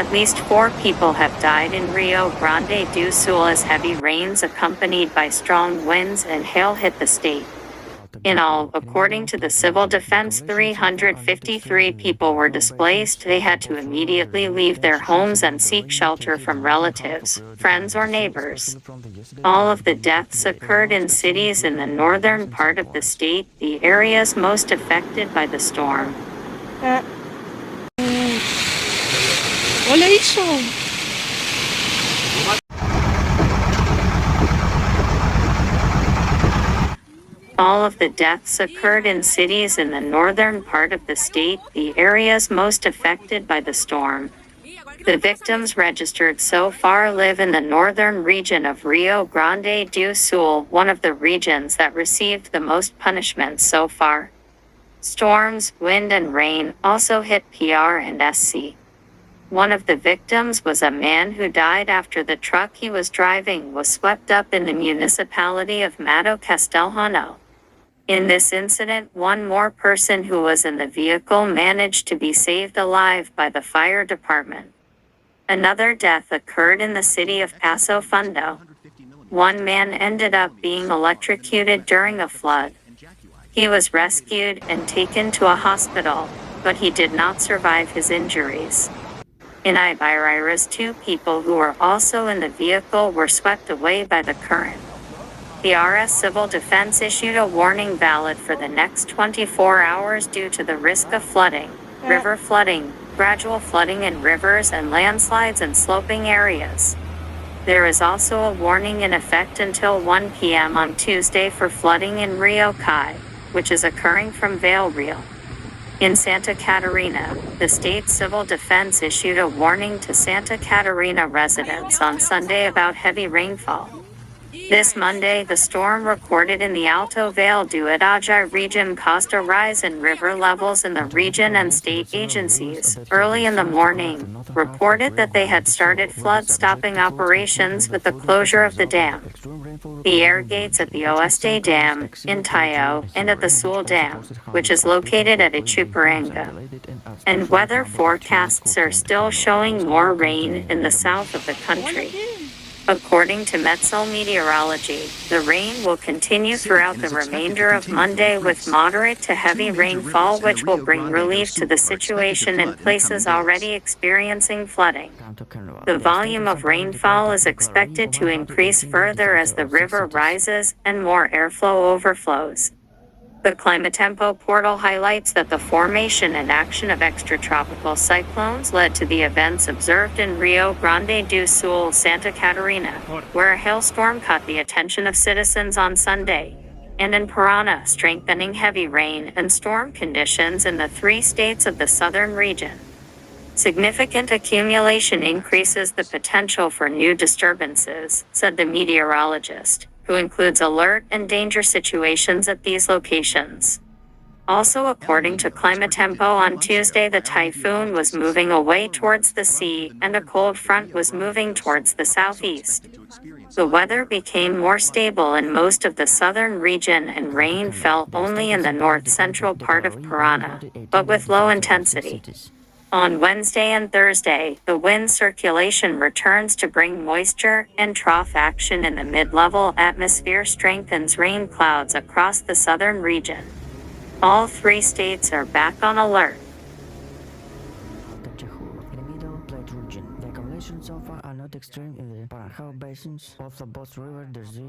At least 4 people have died in Rio Grande do Sul as heavy rains accompanied by strong winds and hail hit the state. In all, according to the civil defense, 353 people were displaced. They had to immediately leave their homes and seek shelter from relatives, friends, or neighbors. All of the deaths occurred in cities in the northern part of the state, the areas most affected by the storm. Wala iso. All of the deaths occurred in cities in the northern part of the state, the areas most affected by the storm. The victims registered so far live in the northern region of Rio Grande do Sul, one of the regions that received the most punishment so far. Storms, wind and rain also hit PR and SC. One of the victims was a man who died after the truck he was driving was swept up in the municipality of Mato Castelhano. In this incident, one more person who was in the vehicle managed to be saved alive by the fire department. Another death occurred in the city of Paso Fundo. One man ended up being electrocuted during a flood. He was rescued and taken to a hospital, but he did not survive his injuries. In Ibaira's, 2 people who were also in the vehicle were swept away by the current. The RS Civil Defense issued a warning valid for the next 24 hours due to the risk of flooding, river flooding, gradual flooding in rivers and landslides in sloping areas. There is also a warning in effect until 1 p.m. on Tuesday for flooding in Rio Cai, which is occurring from Vale Real. In Santa Catarina, the state civil defense issued a warning to Santa Catarina residents on Sunday about heavy rainfall. This Monday, the storm recorded in the Alto Vale do Itajaí region caused a rise in river levels in the region, and state agencies, early in the morning, reported that they had started flood-stopping operations with the closure of the dam. The air gates at the Oeste Dam, in Tayo, and at the Sul Dam, which is located at Ichuparanga. And weather forecasts are still showing more rain in the south of the country. According to Metzel Meteorology, the rain will continue throughout the remainder of Monday with moderate to heavy rainfall, which will bring relief to the situation in places already experiencing flooding. The volume of rainfall is expected to increase further as the river rises and more airflow overflows. The Climatempo portal highlights that the formation and action of extratropical cyclones led to the events observed in Rio Grande do Sul, Santa Catarina, where a hailstorm caught the attention of citizens on Sunday, and in Paraná, strengthening heavy rain and storm conditions in the 3 states of the southern region. Significant accumulation increases the potential for new disturbances, said the meteorologist, who includes alert and danger situations at these locations. Also, according to Climatempo, on Tuesday the typhoon was moving away towards the sea and a cold front was moving towards the southeast. The weather became more stable in most of the southern region and rain fell only in the north-central part of Paraná, but with low intensity. On Wednesday and Thursday, the wind circulation returns to bring moisture, and trough action in the mid-level atmosphere strengthens rain clouds across the southern region. All 3 states are back on alert. The conditions so far are not extreme in the Paranhão basins of the both rivers.